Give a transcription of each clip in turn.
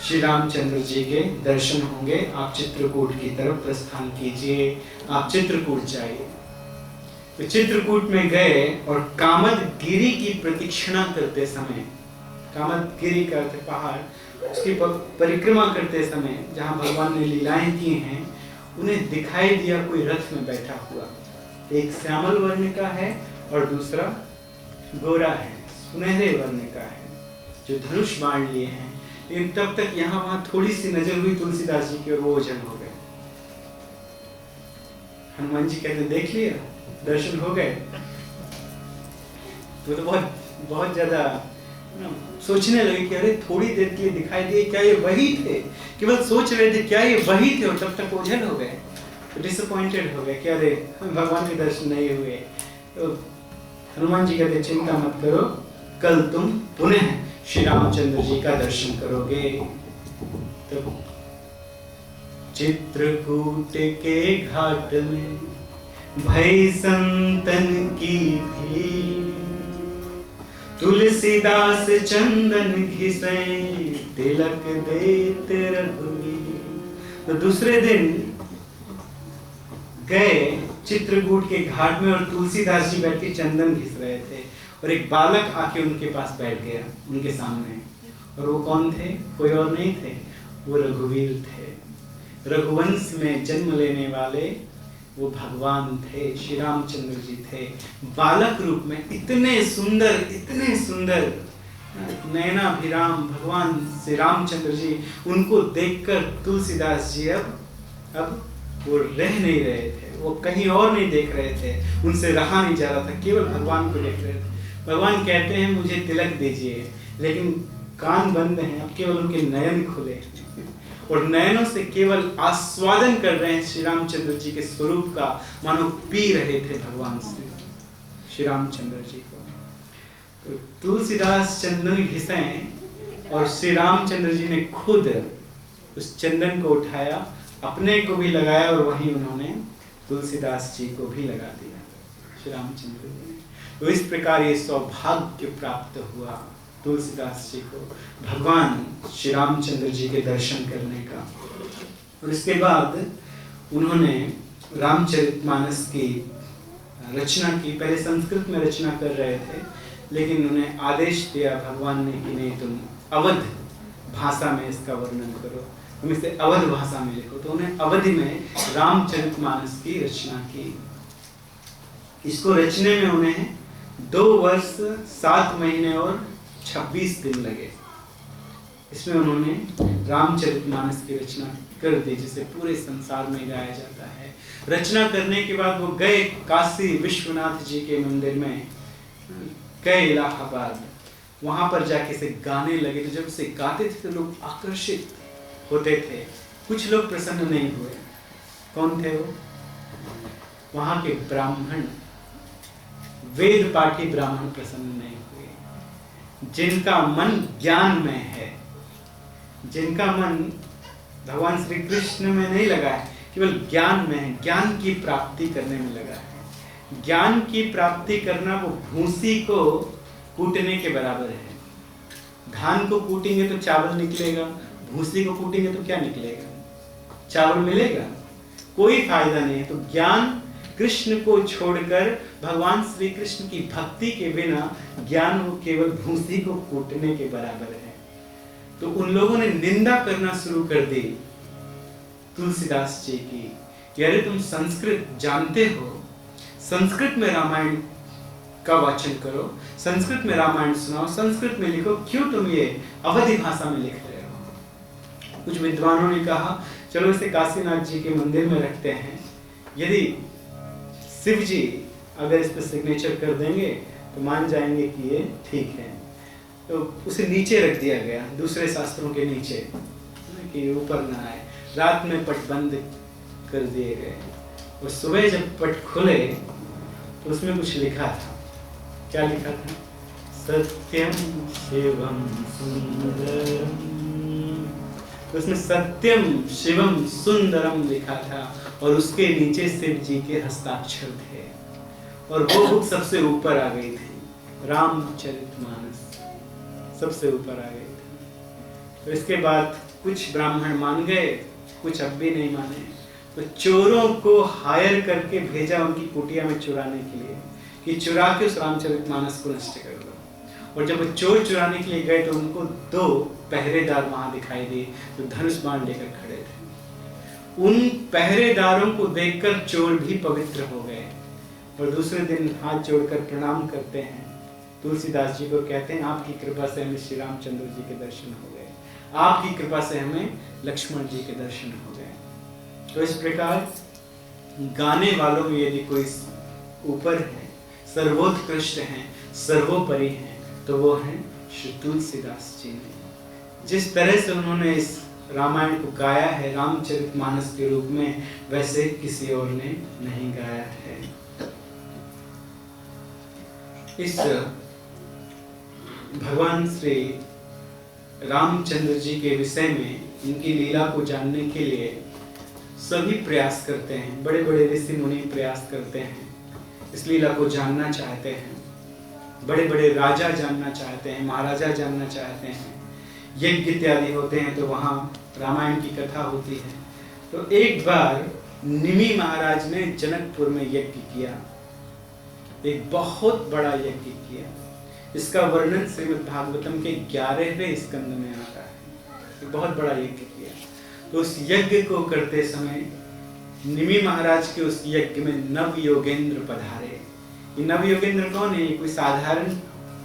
श्री रामचंद्र जी के दर्शन होंगे। आप चित्रकूट की तरफ प्रस्थान कीजिए। आप चित्रकूट जाइए। तो चित्रकूट में गए और कामदगिरी की प्रदक्षिणा करते समय, कामदगिरी का अर्थ पहाड़, उसकी परिक्रमा करते समय जहाँ भगवान ने लीलाएं की हैं, उन्हें दिखाई दिया कोई रथ में बैठा हुआ। एक श्यामल वर्ण का है और दूसरा गोरा है, सुनहरे वर्ण का है, जो धनुष बाण लिए हैं। लेकिन तब तक यहाँ वहां थोड़ी सी नजर हुई तुलसीदास जी की और वो ओझल हो गए। हनुमान जी कहते देख लिया, दर्शन हो गए। तो बहुत बहुत ज्यादा सोचने लगे कि अरे थोड़ी देर के लिए दिखाई दिए, क्या ये वही थे? केवल सोच रहे थे क्या ये वही थे, और तब तक ओझल हो गए। तो डिसअपॉइंटेड हो गए कि अरे भगवान के दर्शन नहीं हुए। तो हनुमान जी कहते चिंता मत करो, कल तुम पुनः श्री रामचंद्र जी का दर्शन करोगे। तो चित्रकूट के घाट में भई संतन की भीड़, तुलसीदास चंदन घिसे तिलक देत रघुवीर। तो दूसरे दिन गए चित्रकूट के घाट में और तुलसीदास जी बैठ के चंदन घिस रहे थे और एक बालक आके उनके पास बैठ गया उनके सामने। और वो कौन थे? कोई और नहीं थे, वो रघुवीर थे। रघुवंश में जन्म लेने वाले वो भगवान थे, श्री रामचंद्र जी थे। बालक रूप में इतने सुंदर नयनाभिराम भगवान श्री रामचंद्र जी, उनको देखकर तुलसीदास जी अब वो रह नहीं रहे थे, वो कहीं और नहीं देख रहे थे, उनसे रहा नहीं जा रहा था, केवल भगवान को देख रहे थे। भगवान कहते हैं मुझे तिलक दीजिए, लेकिन कान बंद हैं, अब केवल उनके नयन खुले और नयनों से केवल आस्वादन कर रहे हैं श्री रामचंद्र जी के स्वरूप का, मानो पी रहे थे भगवान श्री रामचंद्र जी को। तो तुलसीदास चंदन घिसे और श्री रामचंद्र जी ने खुद उस चंदन को उठाया, अपने को भी लगाया और वहीं उन्होंने तुलसीदास जी को भी लगा दिया श्री रामचंद्र जी ने। तो इस प्रकार ये सौभाग्य प्राप्त हुआ तुलसीदास जी को भगवान श्री रामचंद्र जी के दर्शन करने का। और इसके बाद उन्होंने रामचरितमानस की रचना की। पहले संस्कृत में रचना कर रहे थे, लेकिन उन्हें आदेश दिया भगवान ने कि नहीं, तुम अवध भाषा में इसका वर्णन करो, तुम इसे अवध भाषा में लिखो। तो उन्हें अवधि में रामचरितमानस की रचना की। इसको रचने में उन्हें 2 वर्ष 7 महीने और 26 दिन लगे। इसमें उन्होंने रामचरितमानस की रचना कर दी, जिसे पूरे संसार में गाया जाता है। रचना करने के बाद वो गए काशी विश्वनाथ जी के मंदिर में, गए इलाहाबाद, वहां पर जाके इसे गाने लगे। तो जब इसे गाते थे तो लोग आकर्षित होते थे, कुछ लोग प्रसन्न नहीं हुए। कौन थे वो? वहां के ब्राह्मण, वेद पाठी ब्राह्मण प्रसन्न नहीं हुए, जिनका मन ज्ञान में है, जिनका मन भगवान श्री कृष्ण में नहीं लगा है, केवल ज्ञान में है, ज्ञान की प्राप्ति करने में लगा है। ज्ञान की प्राप्ति करना वो भूसी को कूटने के बराबर है। धान को कूटेंगे तो चावल निकलेगा, भूसी को कूटेंगे तो क्या निकलेगा? चावल मिलेगा? कोई फायदा नहीं है। तो ज्ञान कृष्ण को छोड़कर भगवान श्री कृष्ण की भक्ति के बिना ज्ञान वो केवल भूसी को कूटने के बराबर है। तो उन लोगों ने निंदा करना शुरू कर दी तुलसीदास जी की कि अरे तुम संस्कृत जानते हो, संस्कृत में रामायण का वाचन करो, संस्कृत में रामायण सुनाओ, संस्कृत में लिखो, क्यों तुम ये अवधी भाषा में लिख रहे हो? कुछ विद्वानों ने कहा चलो इसे काशीनाथ जी के मंदिर में रखते हैं, यदि शिव जी अगर इस पर सिग्नेचर कर देंगे तो मान जाएंगे कि ये ठीक है। तो उसे नीचे रख दिया गया, दूसरे शास्त्रों के नीचे, कि ऊपर ना आए। रात में पट बंद कर दिए गए और सुबह जब पट खुले तो उसमें कुछ लिखा था। क्या लिखा था? सत्यम शिवम सुंदरम। तो उसमें सत्यम शिवम सुंदरम लिखा था और उसके नीचे शिव जी के हस्ताक्षर थे और वो बुक सबसे ऊपर आ गई थी, रामचरितमानस सबसे ऊपर आ गई थी। तो इसके बाद कुछ ब्राह्मण मान गए, कुछ अब भी नहीं माने। तो चोरों को हायर करके भेजा उनकी कुटिया में चुराने के लिए कि चुरा के उस रामचरितमानस को नष्ट कर दो। और जब वो चोर चुराने के लिए गए तो उनको 2 पहरेदार वहां दिखाई दिए जो धनुष बाण लेकर खड़े थे। उन पहरेदारों को देखकर चोर भी पवित्र हो गए और दूसरे दिन हाथ जोड़कर प्रणाम करते हैं। तुलसीदास जी को कहते हैं आपकी कृपा से हमें श्री रामचंद्र जी के दर्शन हो गए, आपकी कृपा से हमें लक्ष्मण जी के दर्शन हो गए। तो इस प्रकार गाने वालों में यदि कोई ऊपर है, सर्वोत्कृष्ट हैं, सर्वोपरि हैं, तो वो हैं श्री तुलसीदास जी ने। जिस तरह से उन्होंने इस रामायण को गाया है रामचरितमानस के रूप में, वैसे किसी और ने नहीं गाया है। इस भगवान श्री रामचंद्र जी के विषय में, इनकी लीला को जानने के लिए सभी प्रयास करते हैं, बड़े बड़े ऋषि मुनि प्रयास करते हैं, इस लीला को जानना चाहते हैं। बड़े बड़े राजा जानना चाहते हैं, महाराजा जानना चाहते हैं, यज्ञ इत्यादि होते हैं तो वहाँ रामायण की कथा होती है। तो एक बार निमि महाराज ने जनकपुर में यज्ञ किया, एक बहुत बड़ा यज्ञ किया। इसका वर्णन श्रीमद् भागवतम के 11वें स्कंद में आता है। एक बहुत बड़ा यज्ञ किया। तो उस यज्ञ को करते समय निमि महाराज के उस यज्ञ में नव योगेंद्र पधारे। ये नव योगेंद्र कौन है? ये कोई साधारण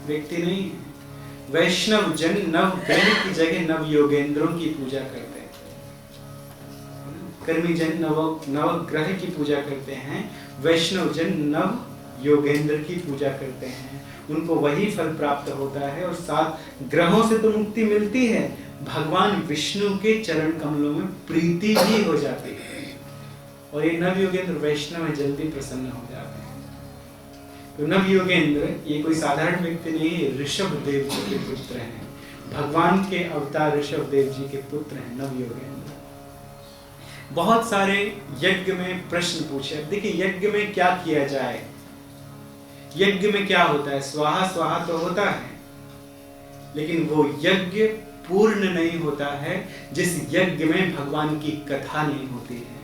व्यक्ति नहीं है। वैष्णव जन नव ग्रह की जगह नव योगेंद्रों की पूजा करते हैं। कर्मी जन नव ग्रह की पूजा करते हैं, वैष्णव जन नव योगेंद्र की पूजा करते हैं। उनको वही फल प्राप्त होता है और 7 ग्रहों से तो मुक्ति मिलती है, भगवान विष्णु के चरण कमलों में प्रीति भी हो जाती है। और ये नव योगेंद्र वैष्णव है, जल्दी प्रसन्न हो जाते हैं। तो नव योगेंद्र ये कोई साधारण व्यक्ति नहीं है, ऋषभ देव जी के पुत्र हैं। भगवान के अवतार ऋषभ देव जी के पुत्र हैं नव योगेंद्र। बहुत सारे यज्ञ में प्रश्न पूछे। अब देखिए यज्ञ में क्या किया जाए, यज्ञ में क्या होता है? स्वाहा स्वाहा तो होता है, लेकिन वो यज्ञ पूर्ण नहीं होता है जिस यज्ञ में भगवान की कथा नहीं होती है,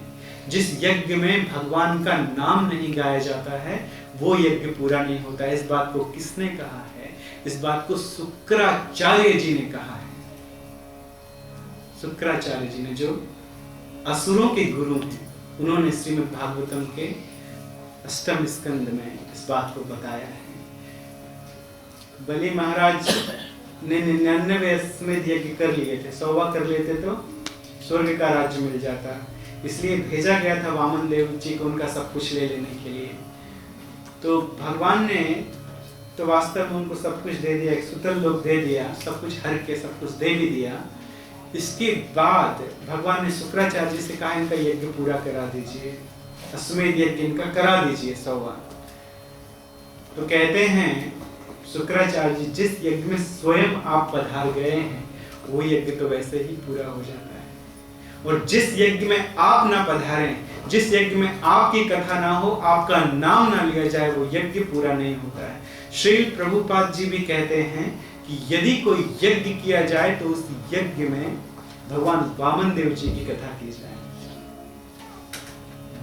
जिस यज्ञ में भगवान का नाम नहीं गाया जाता है, वो यज्ञ पूरा नहीं होता है। इस बात को किसने कहा है? इस बात को शुक्राचार्य जी ने कहा है। शुक्राचार्य जी ने, जो असुरों के गुरु हैं, उन्होंने श्रीमद् भागवतम के 8वें स्कंद में इस बात को बताया है। बलि महाराज ने 99 अश्वमेध यज्ञ कर लिए थे, 100वां कर लेते तो स्वर्ग का राज्य मिल जाता, इसलिए भेजा गया था वामन देव जी को उनका सब कुछ ले लेने के लिए। तो भगवान ने तो वास्तव में उनको सब कुछ दे दिया, एक सुतल लोक दे दिया, सब कुछ हर के सब कुछ दे भी दिया। इसके बाद भगवान ने शुक्राचार्य जी से कहा इनका यज्ञ पूरा करा दीजिए, अश्वमेध यज्ञ इनका करा दीजिए 100वां। तो कहते हैं शुक्राचार्य जी, जिस यज्ञ में स्वयं आप पधार गए हैं वो यज्ञ तो वैसे ही पूरा हो जाता है, और जिस यज्ञ में आप ना पधारें, जिस यज्ञ में आपकी कथा ना हो, आपका नाम ना लिया जाए, वो यज्ञ पूरा नहीं होता है। श्री प्रभुपाद जी भी कहते हैं कि यदि कोई यज्ञ किया जाए तो उस यज्ञ में भगवान वामन देव जी की कथा की जाए,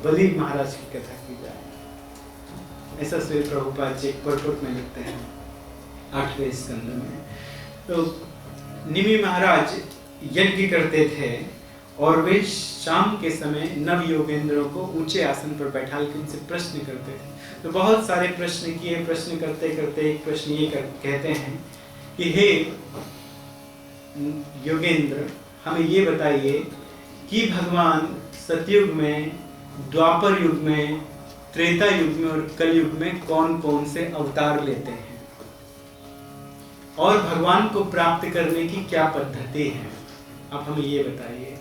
बलि महाराज की कथा की जाए। ऐसा श्री प्रभुपाद जी परपुट में लिखते हैं 8वें स्कंद में। तो निमि महाराज यज्ञ करते थे और वे शाम के समय नव योगेंद्रों को ऊंचे आसन पर बैठा के उनसे प्रश्न करते थे। तो बहुत सारे प्रश्न किए, प्रश्न करते करते एक प्रश्न ये कहते हैं कि हे योगेंद्र, हमें ये बताइए कि भगवान सतयुग में, द्वापर युग में, त्रेता युग में और कलयुग में कौन कौन से अवतार लेते हैं और भगवान को प्राप्त करने की क्या पद्धति है, आप हमें ये बताइए।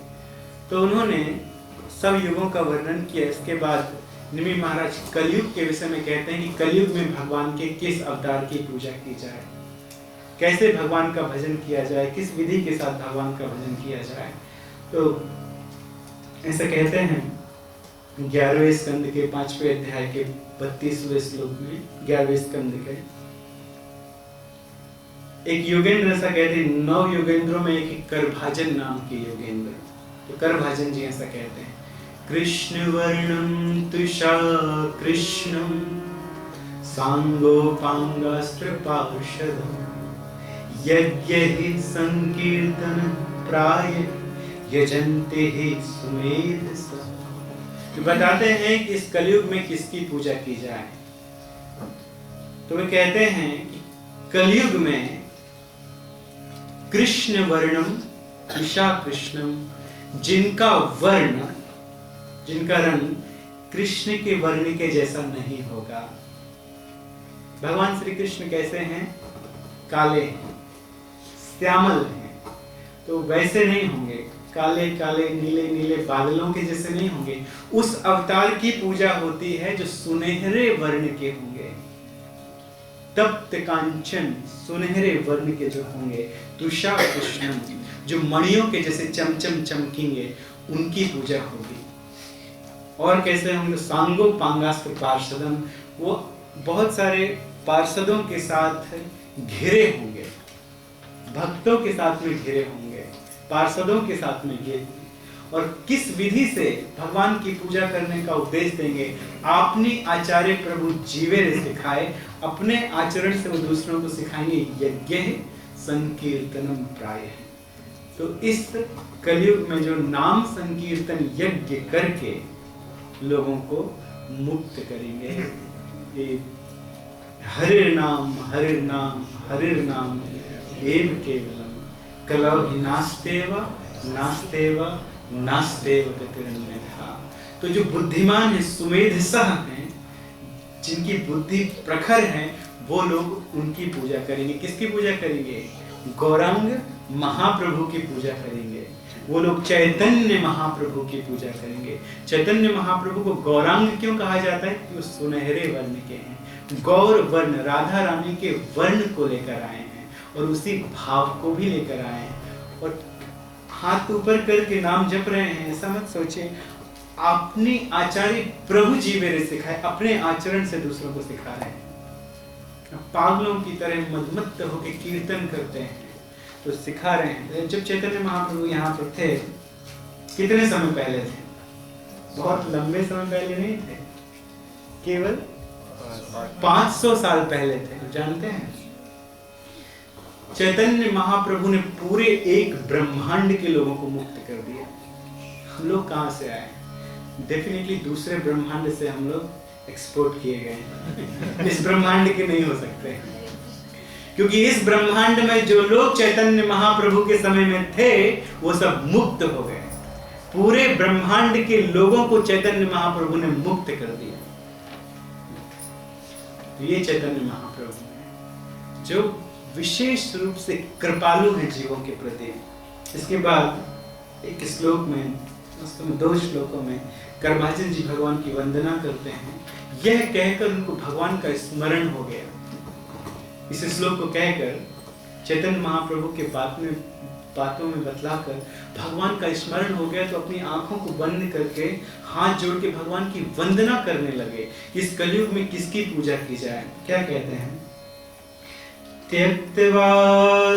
तो उन्होंने सब युगों का वर्णन किया। इसके बाद निमि महाराज कलयुग के विषय में कहते हैं कि कलयुग में भगवान के किस अवतार की पूजा की जाए, कैसे भगवान का भजन किया जाए, किस विधि के साथ भगवान का भजन किया जाए। तो ऐसा कहते हैं 11वें स्कंद के 5वें अध्याय के 32वें श्लोक में, 11वें स्कंद के एक योगेंद्र ऐसा कहते हैं, 9 योगेंद्रों में एक करभाजन नाम के योगेंद्र, तो करभाजन जी ऐसा कहते हैं, कृष्ण वर्णम तुषा कृष्णम सांगोपांगास्त्र पार्षदम यज्ञ हि संकीर्तन प्राय यजन्ते हि सुमेध सा। तो बताते हैं कि इस कलयुग में किसकी पूजा की जाए। तो वे कहते हैं कि कलयुग में कृष्ण वर्णम ईशा कृष्णम, जिनका वर्ण, जिनका रंग कृष्ण के वर्ण के जैसा नहीं होगा। भगवान श्री कृष्ण कैसे हैं? काले हैं, श्यामल हैं, तो वैसे नहीं होंगे, काले काले नीले नीले बादलों के जैसे नहीं होंगे। उस अवतार की पूजा होती है जो सुनहरे वर्ण के होंगे, तप्त कांचन सुनहरे वर्ण के जो होंगे, तुषा कृष्ण, जो मणियों के जैसे चमचम चमकेंगे, उनकी पूजा होगी। और कैसे होंगे? सांगो पांगास्त्र पार्षदम, वो बहुत सारे पार्षदों के साथ घिरे होंगे, भक्तों के साथ में घिरे होंगे, पार्षदों के साथ में घिरे। और किस विधि से भगवान की पूजा करने का उपदेश देंगे? आपने आचार्य प्रभु जीवे सिखाए, अपने आचरण से वो दूसरों को सिखाएंगे। यज्ञ संकीर्तनम प्राय। तो इस कलयुग में जो नाम संकीर्तन यज्ञ करके लोगों को मुक्त करेंगे। हरिर नाम हरिर नाम हरिर नाम एव केवलम कलौ हि नास्तेव नास्तेव नास्तेव गतिरन्यथा। तो जो बुद्धिमान है, सुमेध सह हैं, जिनकी बुद्धि प्रखर है, वो लोग उनकी पूजा करेंगे। किसकी पूजा करेंगे? गौरांग महाप्रभु की पूजा करेंगे। वो लोग चैतन्य महाप्रभु की पूजा करेंगे। चैतन्य महाप्रभु को गौरांग क्यों कहा जाता है? कि वो सुनहरे वर्ण के हैं, गौर वर्ण, राधा रानी के वर्ण को लेकर आए हैं और उसी भाव को भी लेकर आए हैं। और हाथ ऊपर करके नाम जप रहे हैं, ऐसा मत सोचे। अपने आचार्य प्रभु जी मेरे सिखाए, अपने आचरण से दूसरों को सिखा रहे हैं। पागलों की तरह मदमत्त होकर कीर्तन करते हैं तो सिखा रहे हैं। जब चैतन्य महाप्रभु यहाँ पर थे, कितने समय पहले थे? बहुत लंबे समय पहले नहीं थे, केवल 500 साल पहले थे। तो जानते हैं चैतन्य महाप्रभु ने पूरे एक ब्रह्मांड के लोगों को मुक्त कर दिया। हम लोग कहाँ से आए? डेफिनेटली दूसरे ब्रह्मांड से हम लोग एक्सपोर्ट किए गए। इस ब्रह्मांड के नहीं हो सकते, क्योंकि इस ब्रह्मांड में जो लोग चैतन्य महाप्रभु के समय में थे वो सब मुक्त हो गए। पूरे ब्रह्मांड के लोगों को चैतन्य महाप्रभु ने मुक्त कर दिया। तो ये चैतन्य महाप्रभु जो विशेष रूप से कृपालु है जीवों के प्रति। इसके बाद एक श्लोक में, उसमें 2 श्लोकों में करभाजन जी भगवान की वंदना करते हैं। यह कहकर उनको भगवान का स्मरण हो गया। इस श्लोक को कहकर चैतन्य महाप्रभु के बातों में बतलाकर भगवान का स्मरण हो गया, तो अपनी आंखों को बंद करके हाथ जोड़ के भगवान की वंदना करने लगे। इस कलयुग में किसकी पूजा की जाए? क्या कहते हैं? त्यक्त्वा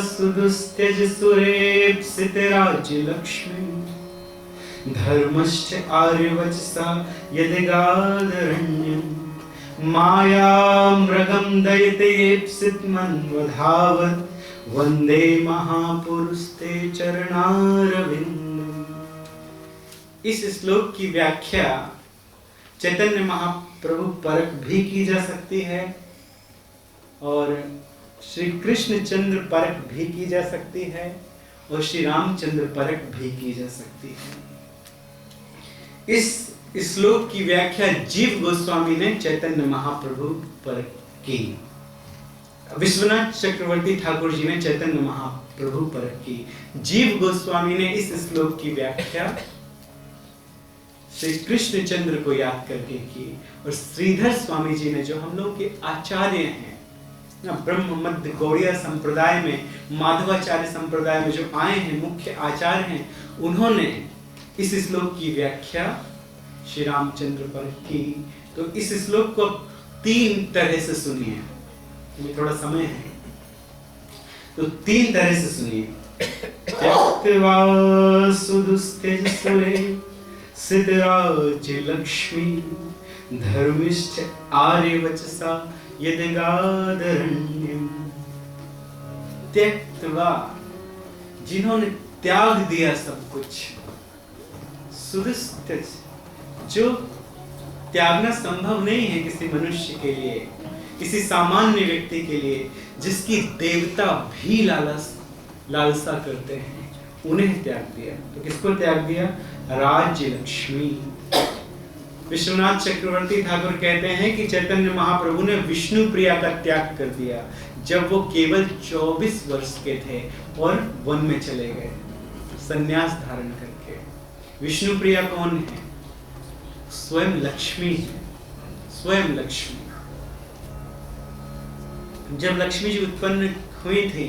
सुदुस्त्यज सुरेप्सित राज्य लक्ष्मी धर्मश्च आर्यवचसा यदिगादरण्यम् माया मृगम दयतेप्सित मन्वधावत् वंदे महापुरुषते चरणारविंद। इस श्लोक की व्याख्या चैतन्य महाप्रभु परक भी की जा सकती है और श्री कृष्ण चंद्र परक भी की जा सकती है और श्री रामचंद्र परक भी की जा सकती है। इस श्लोक की व्याख्या जीव गोस्वामी ने चैतन्य महाप्रभु पर की। विश्वनाथ चक्रवर्ती ठाकुर जी ने चैतन्य महाप्रभु पर की। जीव गोस्वामी ने इस श्लोक की व्याख्या श्री कृष्ण चंद्र को याद करके की। और श्रीधर स्वामी जी ने, जो हम लोग के आचार्य हैं ना, ब्रह्म मध्य गौड़िया संप्रदाय में, माधवाचार्य संप्रदाय में जो आए हैं, मुख्य आचार्य हैं, उन्होंने इस श्लोक की व्याख्या श्री रामचंद्र पर की। तो इस श्लोक को 3 तरह से सुनिए, ये थोड़ा समय है। तो 3 तरह से सुनिए। त्यक्त्वा सुदुस्तेजसुरे सिद्धराज्य लक्ष्मी धर्मिष्ठ आर्यवचसा यदगादरण्यम। त्यक्त्वा, जिन्होंने त्याग दिया सब कुछ। सुदुस्तेज, जो त्यागना संभव नहीं है किसी मनुष्य के लिए, किसी सामान्य व्यक्ति के लिए, जिसकी देवता भी लालसा करते हैं, उन्हें त्याग दिया। तो किसको त्याग दिया? राज्य लक्ष्मी। विश्वनाथ चक्रवर्ती ठाकुर कहते हैं कि चैतन्य महाप्रभु ने विष्णु प्रिया का त्याग कर दिया जब वो केवल 24 वर्ष के थे और वन में चले गए संन्यास धारण करके। विष्णु प्रिया कौन है? स्वयं लक्ष्मी है, स्वयं लक्ष्मी। जब लक्ष्मी जी उत्पन्न हुई थी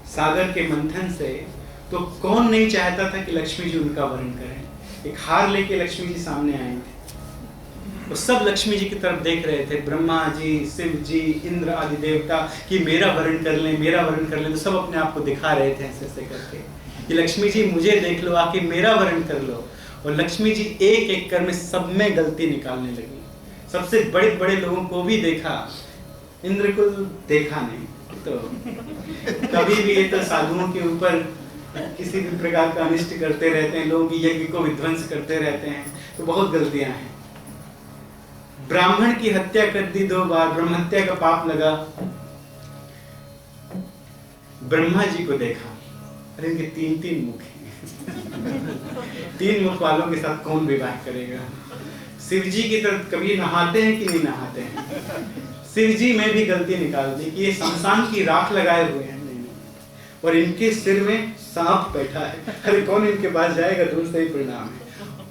सागर के मंथन से, तो कौन नहीं चाहता था कि लक्ष्मी जी उनका वरण करें। एक हार लेके लक्ष्मी जी सामने आए थे, तो सब लक्ष्मी जी की तरफ देख रहे थे, ब्रह्मा जी, शिव जी, इंद्र आदि देवता, कि मेरा वरण कर लें, मेरा वरण कर लें। तो सब अपने आप को दिखा रहे थे ऐसे ऐसे करके कि लक्ष्मी जी मुझे देख लो, आके मेरा वरण कर लो। और लक्ष्मी जी एक एक कर में सब में गलती निकालने लगी। सबसे बड़े बड़े लोगों को भी देखा, इंद्र को देखा नहीं। तो कभी भी ये तो साधुओं के ऊपर किसी भी प्रकार का अनिष्ट करते रहते हैं, लोगों की यज्ञ को विध्वंस करते रहते हैं, तो बहुत गलतियां हैं। ब्राह्मण की हत्या कर दी 2 बार, ब्रह्म हत्या का पाप लगा। ब्रह्मा जी को देखा, अरे इनके 3 मुख हैं। 3 मुख वालों के साथ कौन विवाह करेगा? शिव जी की तरफ कभी नहाते हैं कि नहीं नहाते हैं? शिव जी में भी गलती निकाल दी कि ये शमशान की राख लगाए हुए हैं, और इनके सिर में सांप बैठा है। अरे कौन इनके पास जाएगा? दूर से ही परिणाम है।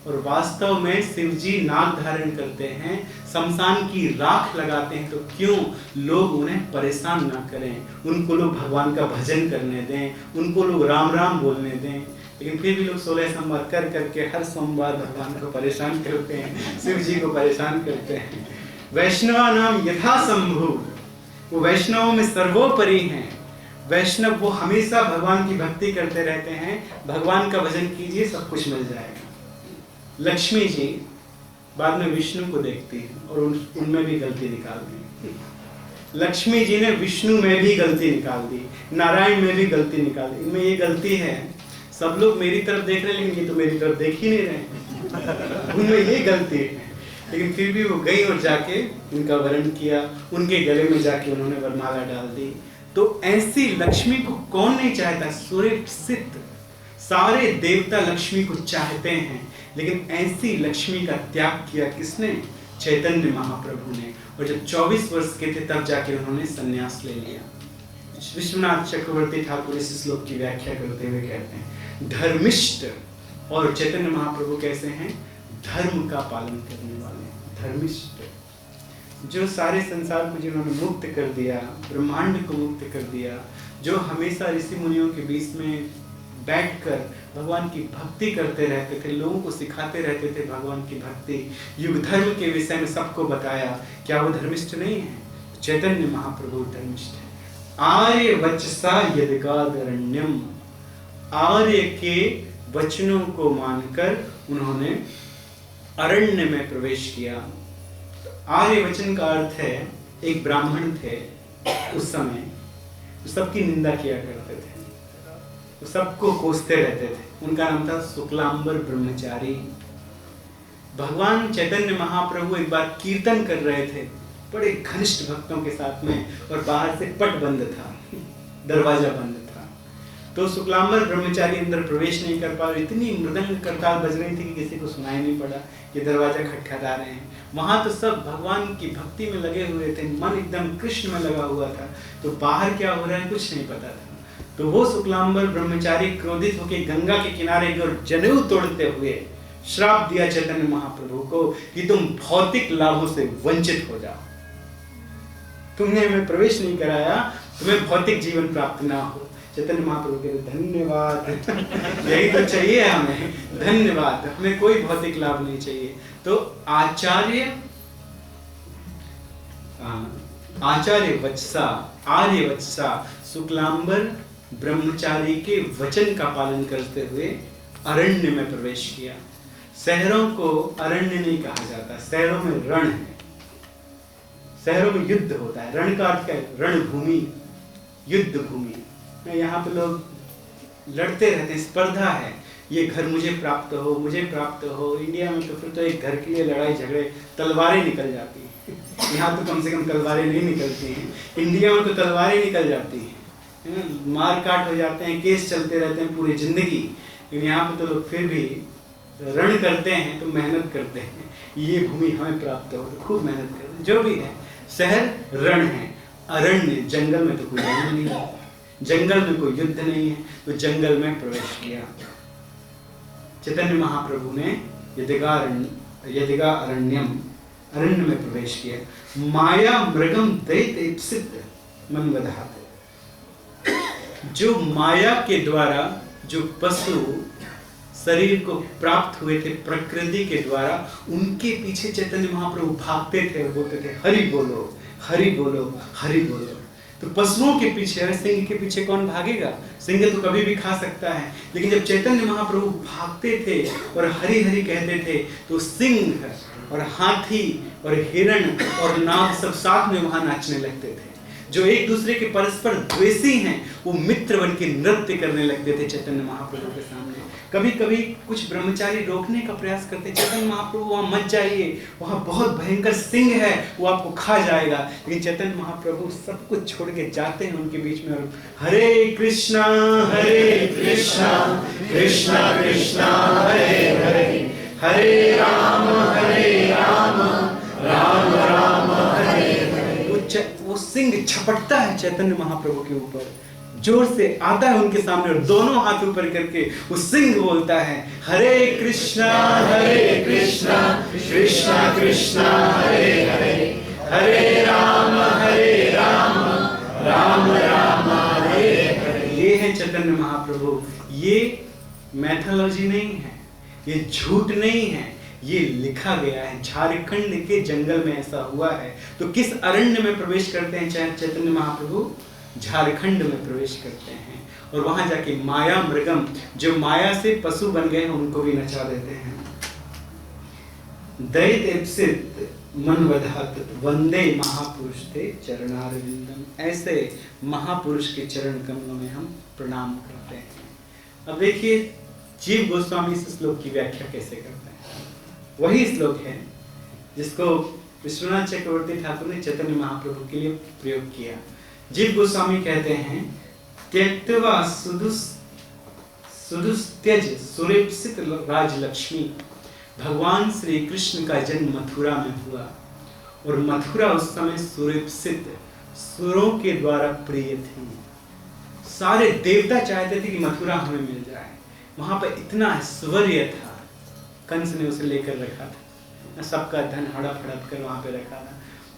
और वास्तव में शिव जी नाग धारण करते हैं, शमशान की राख लगाते हैं, तो क्यों लोग उन्हें परेशान ना करें, उनको लोग भगवान का भजन करने दें, उनको लोग राम राम बोलने दें। लेकिन फिर भी लोग 16 सोमवार कर करके हर सोमवार भगवान को परेशान करते हैं, शिव जी को परेशान करते हैं। वैष्णवा नाम यथा शंभु, वो वैष्णवों में सर्वोपरि हैं। वैष्णव वो हमेशा भगवान की भक्ति करते रहते हैं। भगवान का भजन कीजिए, सब कुछ मिल जाएगा। लक्ष्मी जी बाद में विष्णु को देखती है और उनमें भी गलती निकाल दी। लक्ष्मी जी ने विष्णु में भी गलती निकाल दी, नारायण में भी गलती निकाल दी। इनमें ये गलती है, सब लोग मेरी तरफ देख रहे हैं लेकिन ये तो मेरी तरफ देख ही नहीं रहे। उनमें ये गलती है, लेकिन फिर भी वो गई और जाके उनका वरण किया, उनके गले में जाके उन्होंने वरमाला डाल दी। तो ऐसी लक्ष्मी को कौन नहीं चाहता? सूर्य सिद्ध सारे देवता लक्ष्मी को चाहते हैं, लेकिन ऐसी लक्ष्मी का त्याग किया किसने? चैतन्य महाप्रभु ने। और जब 24 वर्ष के थे तब जाके उन्होंने संन्यास ले लिया। विश्वनाथ चक्रवर्ती ठाकुर इस श्लोक की व्याख्या करते हुए कहते हैं, धर्मिष्ठ। और चैतन्य महाप्रभु कैसे हैं? धर्म का पालन करने वाले, धर्मिष्ठ। जो सारे संसार को जिन्होंने मुक्त कर दिया, ब्रह्मांड को मुक्त कर दिया, जो हमेशा ऋषि मुनियों के बीच में बैठकर भगवान की भक्ति करते रहते थे, लोगों को सिखाते रहते थे भगवान की भक्ति, युग धर्म के विषय में सबको बताया। क्या वो धर्मिष्ठ नहीं है? चैतन्य महाप्रभु धर्मिष्ठ है। आर्य वचसा यदगादरण्यम, आर्य के वचनों को मानकर उन्होंने अरण्य में प्रवेश किया। आर्य वचन का अर्थ है, एक ब्राह्मण थे उस समय, तो सबकी निंदा किया करते थे, तो सबको कोसते रहते थे। उनका नाम था शुक्लांबर ब्रह्मचारी। भगवान चैतन्य महाप्रभु एक बार कीर्तन कर रहे थे बड़े घनिष्ठ भक्तों के साथ में, और बाहर से पट बंद था, दरवाजा बंद था। तो शुक्लांबर ब्रह्मचारी अंदर प्रवेश नहीं कर पा रहे। इतनी मृदंग करताल बज रही थी कि किसी को सुनाई नहीं पड़ा कि दरवाजा खटखटा रहे हैं। वहां तो सब भगवान की भक्ति में लगे हुए थे, मन एकदम कृष्ण में लगा हुआ था, तो बाहर क्या हो रहा है कुछ नहीं पता था। तो वो शुक्लांबर ब्रह्मचारी क्रोधित होकर गंगा के किनारे गए, जनेऊ तोड़ते हुए श्राप दिया चैतन्य महाप्रभु को कि तुम भौतिक लाभों से वंचित हो जाओ, तुमने हमें प्रवेश नहीं कराया, तुम्हें भौतिक जीवन प्राप्त ना हो। चैतन्य महाप्रभु के धन्यवाद, यही तो चाहिए हमें, धन्यवाद, हमें कोई भौतिक लाभ नहीं चाहिए। तो आचार्य वत्सा आर्यवत्सा शुक्लांबर ब्रह्मचारी के वचन का पालन करते हुए अरण्य में प्रवेश किया। शहरों को अरण्य नहीं कहा जाता, शहरों में रण है, शहरों में युद्ध होता है। रण का अर्थ क्या है? रणभूमि, युद्ध भूमि। यहाँ पे लोग लड़ते रहते हैं, स्पर्धा है, ये घर मुझे प्राप्त हो, मुझे प्राप्त हो। इंडिया में तो फिर तो एक घर के लिए लड़ाई झगड़े, तलवारें निकल जाती हैं। यहाँ तो कम से कम तलवारें नहीं निकलती हैं, इंडिया में तो तलवारें निकल जाती हैं, मार काट हो जाते हैं, केस चलते रहते हैं पूरी जिंदगी। लेकिन यहाँ पे तो लोग फिर भी रण करते हैं, तो मेहनत करते हैं, ये भूमि हमें प्राप्त हो, तो खूब मेहनत करते हैं। जो भी है, शहर रण है, अरण्य जंगल में तो कोई रण नहीं है, जंगल में कोई युद्ध नहीं है, तो जंगल में प्रवेश किया। चैतन्य महाप्रभु ने यदिगा अरण्यम, अरण्य में प्रवेश किया। माया मृगम दैत ईप्सित मन वधाते, जो माया के द्वारा जो पशु शरीर को प्राप्त हुए थे प्रकृति के द्वारा, उनके पीछे चैतन्य महाप्रभु भागते थे और बोलते थे हरि बोलो, हरि बोलो, हरि बोलो। तो पशुओं के पीछे, सिंह के पीछे कौन भागेगा? सिंह तो कभी भी खा सकता है, लेकिन जब चैतन्य महाप्रभु भागते थे और हरि हरि कहते थे, तो सिंह और हाथी और हिरण और नाग सब साथ में वहां नाचने लगते थे। जो एक दूसरे के परस्पर द्वेषी हैं, वो मित्र बन के नृत्य करने लगते थे चैतन्य महाप्रभु के सामने। कभी कभी कुछ ब्रह्मचारी रोकने का प्रयास करते, चैतन्य महाप्रभु वहां मत जाइए, वहां बहुत भयंकर सिंह है, वो आपको खा जाएगा। लेकिन चैतन्य महाप्रभु सब कुछ छोड़ के जाते हैं उनके बीच में और हरे कृष्णा कृष्णा कृष्णा हरे हरे, हरे राम राम राम हरे हरे। वो सिंह छपटता है चैतन्य महाप्रभु के ऊपर, जोर से आता है उनके सामने और दोनों हाथ ऊपर करके वो सिंह बोलता है हरे कृष्णा कृष्णा कृष्णा हरे हरे, हरे राम राम राम हरे हरे। ये है चैतन्य महाप्रभु। ये मैथोलॉजी नहीं है, ये झूठ नहीं है, ये लिखा गया है। झारखंड के जंगल में ऐसा हुआ है। तो किस अरण्य में प्रवेश करते हैं चैतन्य महाप्रभु? झारखंड में प्रवेश करते हैं और वहां जाके माया मृगम, जो माया से पशु बन गए हैं, उनको भी नचा देते हैं। दैत ईप्सित मन वधात वंदे महापुरुष थे चरणारविंदम। ऐसे महापुरुष के चरण कमलों में हम प्रणाम करते हैं। अब देखिए जीव गोस्वामी इस श्लोक की व्याख्या कैसे करते हैं। वही श्लोक है जिसको विश्वनाथ चक्रवर्ती ठाकुर ने चैतन्य महाप्रभु के लिए प्रयोग किया। जीव गोस्वामी कहते हैं त्यक्त्वा सुदुस्त्यज सुरेप्सित राजलक्ष्मी। भगवान श्री कृष्ण का जन्म मथुरा में हुआ और मथुरा उस समय सुरेप्सित, सुरों के द्वारा प्रिय थी। सारे देवता चाहते थे कि मथुरा हमें मिल जाए। वहां पर इतना ऐश्वर्य था, कंस ने उसे लेकर रखा था, सबका धन हड़प हड़प कर वहां पे रखा था।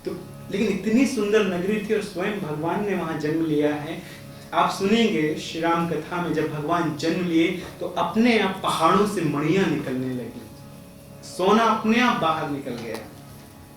तो लेकिन इतनी सुंदर नगरी थी और स्वयं भगवान ने वहां जन्म लिया है। आप सुनेंगे श्री राम कथा में, जब भगवान जन्म लिए तो अपने आप पहाड़ों से मणियां निकलने लगी, सोना अपने आप बाहर निकल गया।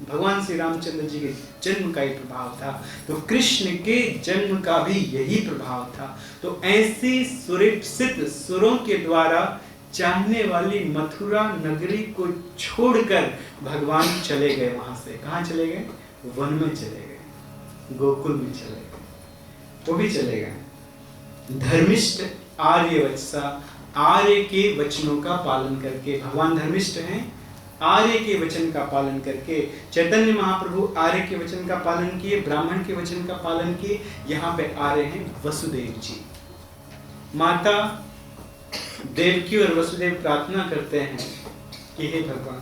भगवान श्री रामचंद्र जी के जन्म का ही प्रभाव था। तो कृष्ण के जन्म का भी यही प्रभाव था। तो ऐसी सुरेप्सित, सुरों के द्वारा चाहने वाली मथुरा नगरी को छोड़कर भगवान चले गए वहां से। कहाँ चले गए? वन में चले गए, गोकुल में चले गए, वो भी चले गए। धर्मिष्ठ आर्यवत्सा, आर्य के वचनों का पालन करके। भगवान धर्मिष्ठ हैं, आर्य के वचन का पालन करके। चैतन्य महाप्रभु आर्य के वचन का पालन किए, ब्राह्मण के वचन का पालन किए। यहाँ पे आ रहे हैं वसुदेव जी। माता देवकी और वसुदेव प्रार्थना करते हैं कि हे भगवान,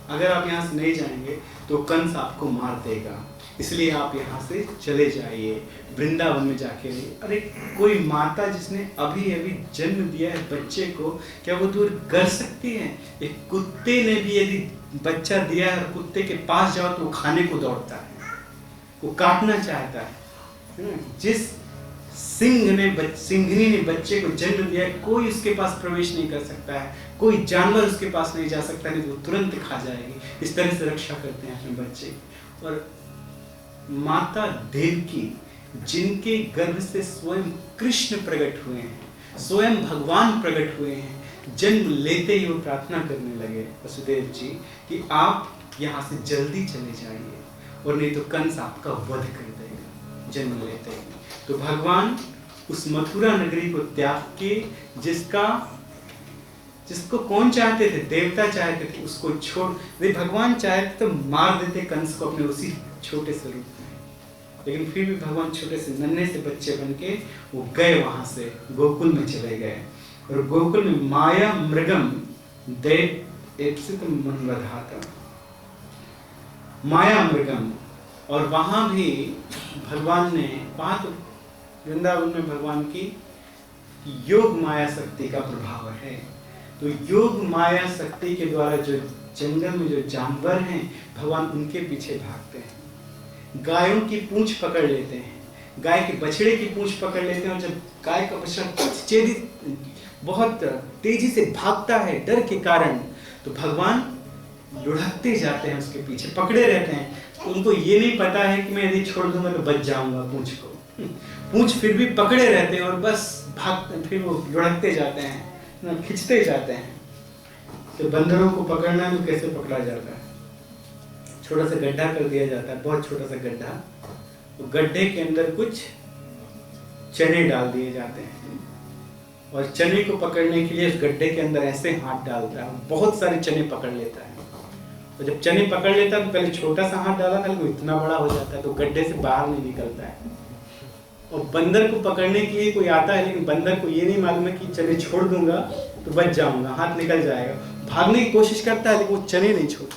अगर आप यहाँ से नहीं जाएंगे तो कंस आपको मार देगा, इसलिए आप यहाँ से चले जाइए, वृंदावन में जाके रहिए। अरे कोई माता जिसने अभी अभी जन्म दिया है बच्चे को, क्या वो दूर कर सकती है? एक कुत्ते ने भी यदि बच्चा दिया है और कुत्ते के पास जाओ तो वो खाने को दौड़ता है, वो काटना चाहता है। जिस सिंघनी ने बच्चे को जन्म दिया है, कोई उसके पास प्रवेश नहीं कर सकता है, कोई जानवर उसके पास नहीं जा सकता, नहीं तो वो तुरंत खा जाएगी। इस तरह से रक्षा करते हैं अपने बच्चे। और माता देवकी जिनके गर्भ से स्वयं कृष्ण प्रकट हुए हैं, स्वयं भगवान प्रकट हुए हैं, जन्म लेते ही वो प्रार्थना करने लगे वसुदेव जी कि आप यहाँ से जल्दी चले जाइए और नहीं तो कंस आपका वध कर देगा जन्म लेते ही। तो भगवान उस मथुरा नगरी को त्याग के, जिसको कौन चाहते थे, देवता चाहते थे, उसको छोड़ वे, भगवान चाहते तो मार देते कंस को अपने उसी छोटे से रूप में, लेकिन फिर भी भगवान छोटे से नन्हे से बच्चे बन के वो गए, वहां से गोकुल में चले गए। और गोकुल में माया मृगम मनवधाता, माया मृगम, और वहां भी भगवान ने, वहां तो वृंदावन में भगवान की योग माया शक्ति का प्रभाव है। तो योग माया शक्ति के द्वारा जो जंगल में जो जानवर हैं, भगवान उनके पीछे भागते हैं। गायों की पूंछ पकड़ लेते हैं, गाय के बछड़े की पूंछ पकड़ लेते हैं, और जब गाय का बछड़ा बहुत तेजी से भागता है डर के कारण, तो भगवान लुढ़कते जाते हैं उसके पीछे, पकड़े रहते हैं। तो उनको ये नहीं पता है कि मैं यदि छोड़ दूंगा तो बच जाऊंगा पूंछ को, पूंछ फिर भी पकड़े रहते हैं और बस भागते, फिर वो लुढ़कते जाते हैं, खिंचते जाते हैं। तो बंदरों को पकड़ना तो कैसे पकड़ा जाता है, छोटा सा गड्ढा कर दिया जाता है, बहुत छोटा सा गड्ढा, तो गड्ढे के अंदर कुछ चने डाल दिए जाते हैं, और चने को पकड़ने के लिए उस गड्ढे के अंदर ऐसे हाथ डालता है, बहुत सारे चने पकड़ लेता है। और जब चने पकड़ लेता है तो पहले छोटा सा हाथ डाला था, लेकिन इतना बड़ा हो जाता है तो गड्ढे से बाहर नहीं निकलता है। और बंदर को पकड़ने के लिए कोई आता है, लेकिन बंदर को ये नहीं मालूम है कि चने छोड़ दूंगा तो बच जाऊंगा, हाथ निकल जाएगा, भागने की कोशिश करता है लेकिन वो चने नहीं छोड़ता।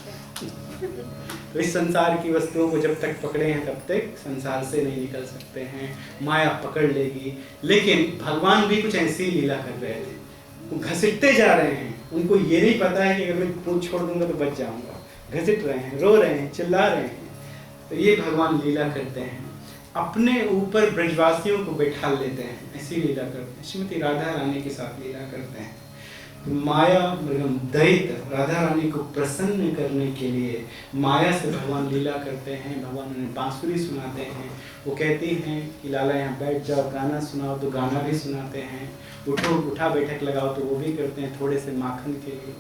तो इस संसार की वस्तुओं को जब तक पकड़े हैं तब तक संसार से नहीं निकल सकते हैं, माया पकड़ लेगी। लेकिन भगवान भी कुछ ऐसी लीला कर रहे थे, वो घसीटते जा रहे हैं, उनको ये नहीं पता है कि अगर मैं पूंछ छोड़ दूंगा तो बच जाऊंगा, घसीट रहे हैं, रो रहे हैं, चिल्ला रहे हैं। तो ये भगवान लीला करते हैं, अपने ऊपर ब्रजवासियों को बैठा लेते हैं, ऐसी लीला करते हैं। श्रीमती राधा रानी के साथ लीला करते हैं। माया मृगम दैत, राधा रानी को प्रसन्न करने के लिए माया से भगवान लीला करते हैं। भगवान उन्हें बांसुरी सुनाते हैं, वो कहती हैं कि लाला यहाँ बैठ जाओ, गाना सुनाओ तो गाना भी सुनाते हैं, उठो उठा बैठक लगाओ तो वो भी करते हैं, थोड़े से माखन के लिए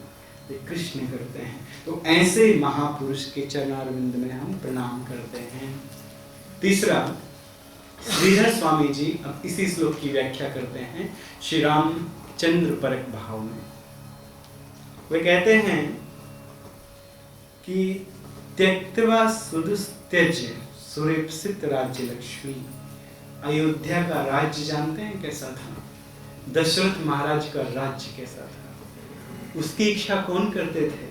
ये कृष्ण करते हैं। तो ऐसे महापुरुष के चरणारविंद में हम प्रणाम करते हैं। तीसरा, श्रीधर स्वामी जी अब इसी श्लोक की व्याख्या करते हैं श्री रामचंद्र परक भाव में। वे कहते हैं कि त्यक्त्वा सुदुस्त्यज्य सुरेप्सित राज्य लक्ष्मी। अयोध्या का राज्य जानते हैं कैसा था? दशरथ महाराज का राज्य कैसा था? उसकी इच्छा कौन करते थे?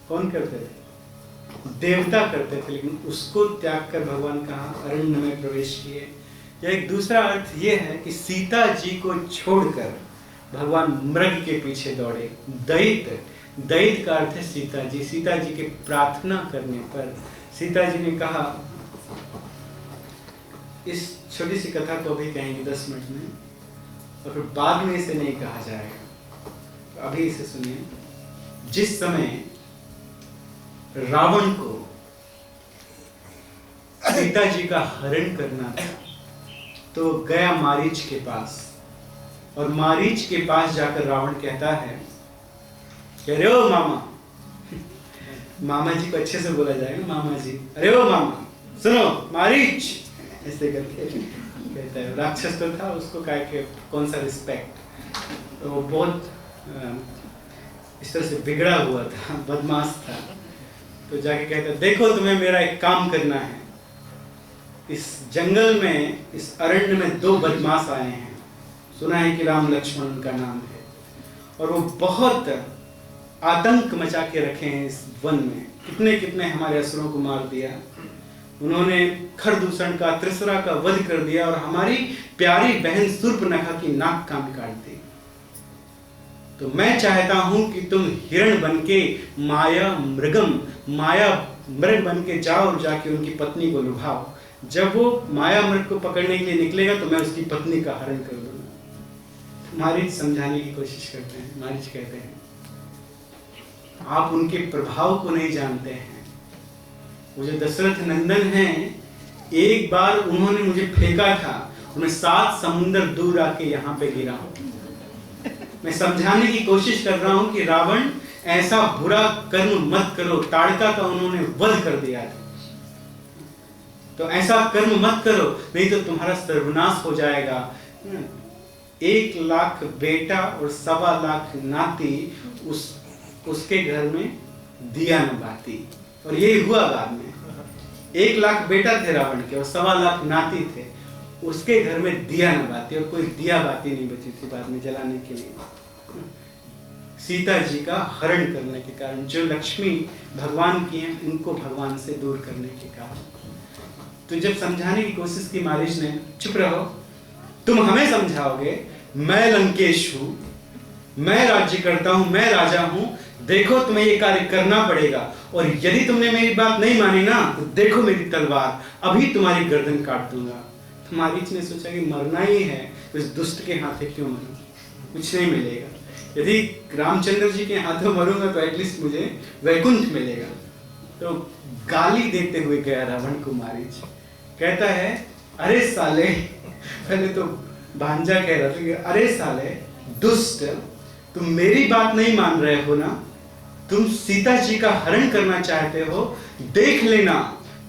कौन करते थे? देवता करते थे, लेकिन उसको त्याग कर भगवान कहाँ अरण्य में प्रवेश किए। या एक दूसरा अर्थ यह है कि सीता जी को छोड़कर भगवान मृग के पीछे दौड़े। दैत, दैत का अर्थ है सीता जी। सीता जी के प्रार्थना करने पर सीता जी ने कहा, इस छोटी सी कथा को अभी कहेंगे 10 मिनट में, और फिर बाद में इसे नहीं कहा जाएगा, तो अभी इसे सुनिए। जिस समय रावण को सीता जी का हरण करना था, तो गया मारीच के पास, और मारीच के पास जाकर रावण कहता है, कह रहे हो मामा, मामा जी को अच्छे से बोला जाएगा, मामा जी, अरे ओ मामा सुनो मारीच, ऐसे करके कहता है। राक्षस तो था, उसको कहा कि कौन सा रिस्पेक्ट, तो वो बहुत इस तरह से बिगड़ा हुआ था, बदमाश था। तो जाके कहता है, देखो तुम्हें मेरा एक काम करना है, इस जंगल में, इस अरण्य में 2 बदमाश आए हैं, सुना है कि राम लक्ष्मण उनका नाम है, और वो बहुत आतंक मचा के रखे हैं इस वन में, कितने कितने हमारे असुरों को मार दिया उन्होंने, खरदूषण का, त्रिसरा का वध कर दिया, और हमारी प्यारी बहन शूर्पणखा की नाक कान काट दी। तो मैं चाहता हूं कि तुम हिरण बनके माया मृग बन के जाओ और जाके उनकी पत्नी को लुभाओ। जब वो माया मृग को पकड़ने के लिए निकलेगा तो मैं उसकी पत्नी का हरण कर दूंगा। मारीच समझाने की कोशिश करते हैं। मारीच कहते हैं, आप उनके प्रभाव को नहीं जानते हैं। वो जो दशरथ नंदन हैं, एक बार उन्होंने मुझे फेंका था और मैं 7 समुंदर दूर आके यहाँ पे गिरा हूं। मैं समझाने की कोशिश कर रहा हूं कि रावण ऐसा बुरा कर्म मत करो। ताड़का का उन्होंने वध कर दिया था, तो ऐसा कर्म मत करो, नहीं तो तुम्हारा सर्वनाश हो जाएगा। 1 लाख बेटा और 1.25 लाख नाती उसके घर में दिया न बाती। और ये हुआ बाद में। 1 लाख बेटा थे रावण के और 1.25 लाख नाती थे, उसके घर में दिया न बाती, और कोई दिया बाती नहीं बची थी बाद में जलाने के लिए। सीता जी का हरण करने के कारण, जो लक्ष्मी भगवान की हैं उनको भगवान से दूर करने के कारण। तो जब समझाने की कोशिश की मारीच ने, चुप रहो, तुम हमें समझाओगे, मैं लंकेश हूं, मैं राज्य करता हूं, मैं राजा हूं, देखो तुम्हें ये कार्य करना पड़ेगा, और यदि तुमने मेरी बात नहीं मानी ना तो देखो मेरी तलवार, अभी तुम्हारी गर्दन काट दूंगा। तो मारीच ने सोचा कि मरना ही है तो इस दुष्ट के हाथे क्यों मरूं, कुछ नहीं मिलेगा। यदि रामचंद्र जी के हाथों मरूंगा तो एटलीस्ट मुझे वैकुंठ मिलेगा। तो गाली देते हुए गया रावण को मारीच, कहता है, अरे साले, पहले तो भांजा कह रहा था कि अरे साले दुष्ट, तुम मेरी बात नहीं मान रहे हो ना, तुम सीता जी का हरण करना चाहते हो, देख लेना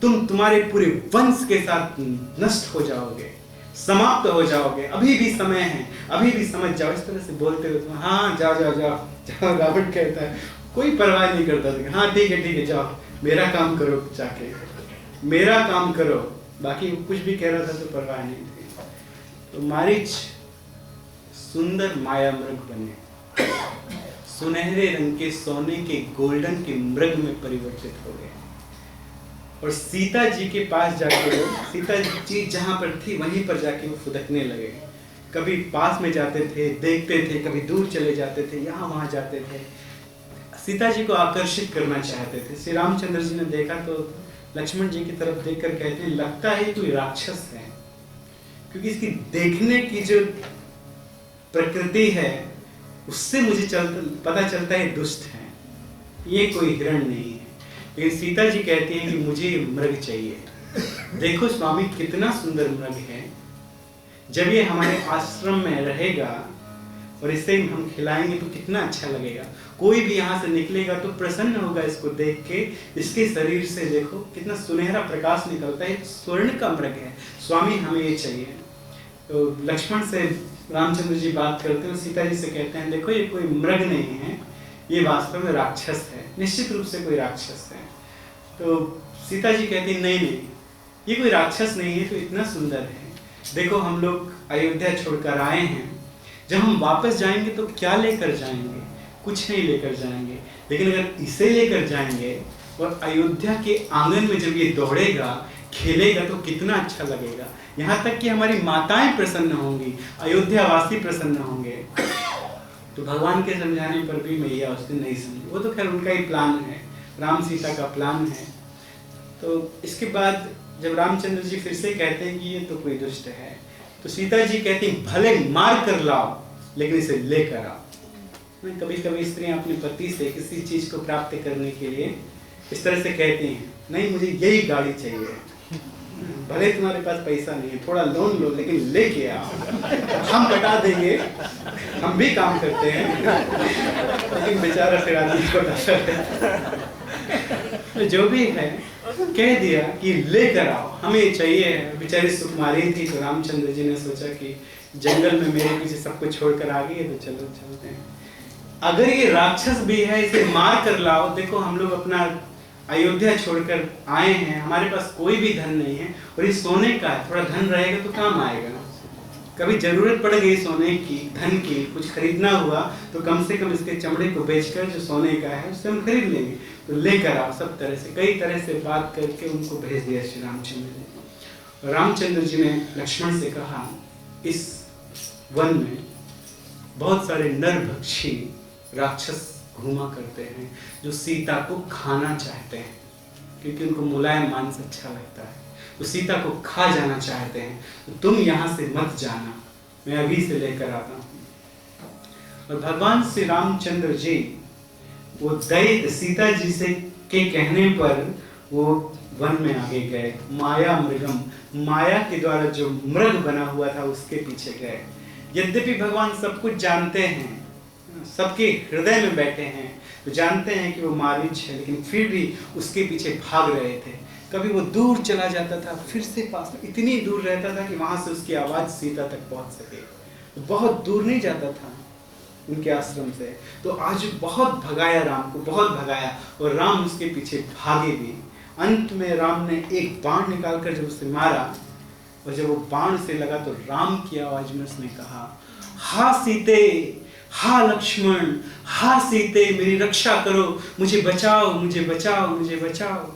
तुम तुम्हारे पूरे वंश के साथ नष्ट हो जाओगे, समाप्त हो जाओगे, अभी भी समय है, अभी भी समझ जाओ। इस तरह से बोलते हुए तुम, हाँ जाओ जाओ जाओ जाओ। रावण कहता है, कोई परवाह नहीं करता था, हाँ ठीक है जाओ, मेरा काम करो, जाके मेरा काम करो, बाकी कुछ भी कह रहा था तो परवाह नहीं थी। तो मारीच सुंदर माया मृग बने, सुनहरे रंग के सोने के गोल्डन के मृग में परिवर्तित हो गए, और सीता जी के पास जाके वो, सीता जी जहां पर थी वहीं पर जाके वो फुदकने लगे। कभी पास में जाते थे, देखते थे, कभी दूर चले जाते थे, यहाँ वहां जाते थे, सीता जी को आकर्षित करना चाहते थे। श्री रामचंद्र जी ने देखा तो लक्ष्मण जी की तरफ देखकर कहते हैं, लगता है कोई राक्षस है, क्योंकि इसकी देखने की जो प्रकृति है उससे मुझे पता चलता है दुष्ट है, ये कोई हिरण नहीं है। लेकिन सीता जी कहती हैं कि मुझे मृग चाहिए। देखो स्वामी कितना सुंदर मृग है, जब ये हमारे आश्रम में रहेगा और इसे हम खिलाएंगे तो कितना अच्छा लगेगा, कोई भी यहाँ से निकलेगा तो प्रसन्न होगा इसको देख के। इसके शरीर से देखो कितना सुनहरा प्रकाश निकलता है, स्वर्ण का मृग है, स्वामी हमें ये चाहिए। तो लक्ष्मण से रामचंद्र जी बात करते हैं, सीता जी से कहते हैं, देखो ये कोई मृग नहीं है, ये वास्तव में राक्षस है, निश्चित रूप से कोई राक्षस है। तो सीता जी कहती है, नहीं ये कोई राक्षस नहीं है, तो इतना सुंदर है। देखो हम लोग अयोध्या छोड़कर आए हैं, जब हम वापस जाएंगे तो क्या लेकर जाएंगे, कुछ नहीं लेकर जाएंगे, लेकिन अगर इसे लेकर जाएंगे और अयोध्या के आंगन में जब ये दौड़ेगा खेलेगा तो कितना अच्छा लगेगा। यहाँ तक कि हमारी माताएं प्रसन्न होंगी, अयोध्या वासी प्रसन्न होंगे। तो भगवान के समझाने पर भी मैया उस दिन नहीं समझी, वो तो खैर उनका ही प्लान है, राम सीता का प्लान है। तो इसके बाद जब रामचंद्र जी फिर से कहते हैं कि ये तो कोई दुष्ट है, तो सीता जी कहती हैं, भले मार कर लाओ लेकिन इसे लेकर आओ। कभी कभी स्त्रियां अपने पति से किसी चीज को प्राप्त करने के लिए इस तरह से कहती हैं, नहीं मुझे यही गाड़ी चाहिए, भले तुम्हारे पास पैसा नहीं है, थोड़ा लोन लो लेकिन लेके आओ, हम बता देंगे, हम भी काम करते हैं। लेकिन बेचारा फिर आदमी को जो भी है कह दिया कि लेकर आओ, हमें चाहिए। बेचारी सुकुमारी थी, तो रामचंद्र जी ने सोचा कि जंगल में मेरे पीछे सब कुछ छोड़कर आ गई है, तो चलो चलते हैं। अगर ये राक्षस भी है, इसे मार कर लाओ। देखो हम लोग अपना अयोध्या छोड़कर आए हैं, हमारे पास कोई भी धन नहीं है, और ये सोने का है, थोड़ा धन रहेगा तो काम आएगा। कभी जरूरत पड़ गई सोने की, धन की, कुछ खरीदना हुआ तो कम से कम इसके चमड़े को बेचकर जो सोने का है उससे हम खरीद लेंगे, तो लेकर आओ। सब तरह से कई तरह से बात करके उनको भेज दिया श्री रामचंद्र जी। और रामचंद्र जी ने लक्ष्मण से कहा, इस वन में बहुत सारे नरभक्षी राक्षस घूमा करते हैं जो सीता को खाना चाहते हैं, क्योंकि उनको मुलायम मांस अच्छा लगता है, तो सीता को खा जाना चाहते हैं। तो तुम यहाँ से मत जाना, मैं अभी से लेकर आता हूँ। और भगवान श्री रामचंद्र जी वो दैत्य सीता जी से के कहने पर वो वन में आगे गए, माया मृगम, माया के द्वारा जो मृग बना हुआ था उसके पीछे गए। यद्यपि भगवान सब कुछ जानते हैं, सबके हृदय में बैठे हैं, तो जानते हैं कि वो मारीच है, लेकिन फिर भी उसके पीछे भाग रहे थे। कभी वो दूर चला जाता था, फिर से पास में इतनी दूर रहता था कि वहां से उसकी आवाज सीता तक पहुंच सके। तो बहुत दूर नहीं जाता था उनके आश्रम से। तो आज बहुत भगाया राम को, बहुत भगाया, और राम उसके पीछे भागे भी। अंत में राम ने एक बाण निकालकर जब उसे मारा, और जब वो बाण से लगा तो राम की आवाज में उसने कहा, हा सीते, हा लक्ष्मण, हा सीते, मेरी रक्षा करो, मुझे बचाओ, मुझे बचाओ, मुझे बचाओ।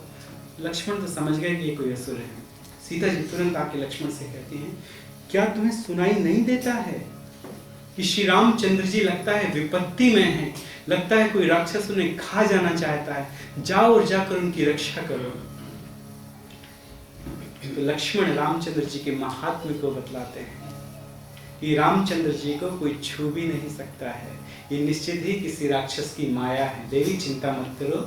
लक्ष्मण तो समझ गए कि ये कोई असुर है। सीता जी तुरंत आके लक्ष्मण से कहती हैं, क्या तुम्हें सुनाई नहीं देता है कि श्री रामचंद्र जी लगता है विपत्ति में है, लगता है कोई राक्षस उन्हें खा जाना चाहता है, जाओ और जाकर उनकी रक्षा करो। तो लक्ष्मण रामचंद्र जी के महात्म्य को बतलाते हैं कि रामचंद्र जी को कोई छू भी नहीं सकता है, ये निश्चित ही किसी राक्षस की माया है, देवी चिंता मत करो,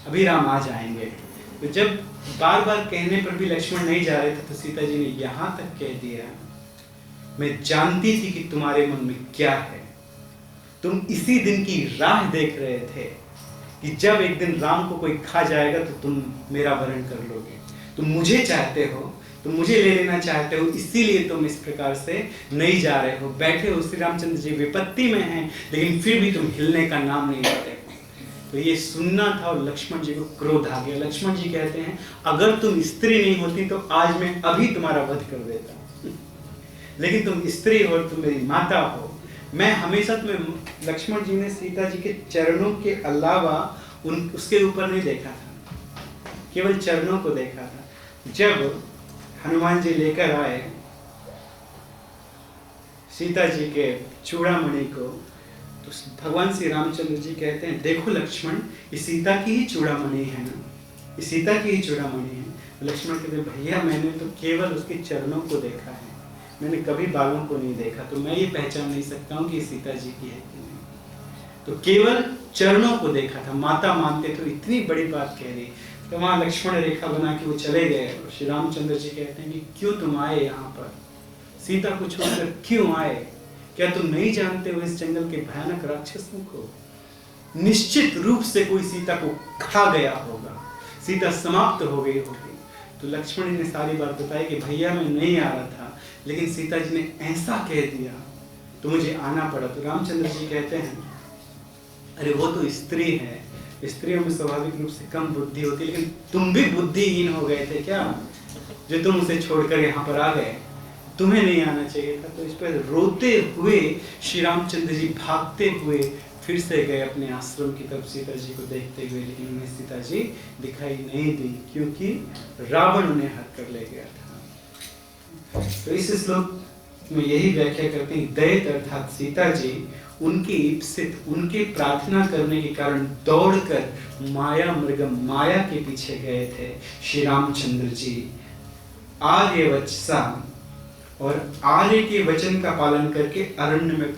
अभी राम आ जाएंगे। तो जब बार बार कहने पर भी लक्ष्मण नहीं जा रहे थे, तो सीता जी ने यहां तक कह दिया, मैं जानती थी कि तुम्हारे मन में क्या है, तुम इसी दिन की राह देख रहे थे कि जब एक दिन राम को कोई खा जाएगा तो तुम मेरा वरण कर लोगे, तुम मुझे चाहते हो, तुम मुझे ले लेना चाहते हो, इसीलिए तुम इस प्रकार से नहीं जा रहे हो, बैठे हो, श्री रामचंद्र जी विपत्ति में हैं, लेकिन फिर भी तुम हिलने का नाम नहीं लेते। तो ये सुनना था और लक्ष्मण जी को क्रोध आ गया। लक्ष्मण जी कहते हैं, अगर तुम स्त्री नहीं होती तो आज मैं अभी तुम्हारा वध कर देता, लेकिन तुम स्त्री हो, तुम मेरी माता हो। मैं हमेशा तुम्हें, लक्ष्मण जी ने सीता जी के चरणों के अलावा उसके ऊपर नहीं देखा था, केवल चरणों को देखा था। जब हनुमान जी लेकर आए सीता जी के चूड़ामणि को, तो भगवान श्री रामचंद्र जी कहते हैं, देखो लक्ष्मण, ये सीता की ही चूड़ामणि है ना, ये सीता की ही चूड़ामणि है। लक्ष्मण कहते, भैया मैंने तो केवल उसके चरणों को देखा है, मैंने कभी बालों को नहीं देखा, तो मैं ये पहचान नहीं सकता हूँ कि सीता जी की है कि नहीं। तो केवल चरणों को देखा था, माता मानते तो इतनी बड़ी बात कह दी। तो वहां लक्ष्मण रेखा बना के वो चले गए, और श्री रामचंद्र जी कहते हैं कि क्यों तुम आए यहाँ पर, सीता को छोड़कर क्यों आए, क्या तुम नहीं जानते हो इस जंगल के भयानक राक्षसों को? निश्चित रूप से कोई सीता को खा गया होगा, सीता समाप्त हो गई होगी। तो लक्ष्मण ने सारी बात बताई कि भैया मैं नहीं आ रहा था, लेकिन सीता जी ने ऐसा कह दिया तो मुझे आना पड़ा। तो रामचंद्र जी कहते हैं, अरे वो तो स्त्री है, स्त्रियों में स्वाभाविक रूप से कम बुद्धि होती है, लेकिन तुम भी बुद्धिहीन हो गए थे क्या, जो तुम उसे छोड़कर यहाँ पर आ गए, तुम्हें नहीं आना चाहिए था। तो इस पर रोते हुए श्री रामचंद्र जी भागते हुए फिर से गए अपने आश्रम की तरफ सीता जी को देखते हुए, लेकिन उन्हें सीता जी दिखाई नहीं दी, क्योंकि रावण उन्हें हर कर ले गया था। तो इस श्लोक में यही व्याख्या करते हैं, दैत अर्थात सीता जी उनके इप्सित, उनके प्रार्थना करने के कारण दौड़कर माया मृगम, माया के पीछे गए थे श्री रामचंद्र जी। आर्य वचसा, और आर्य के वचन का पालन करके अरण्य में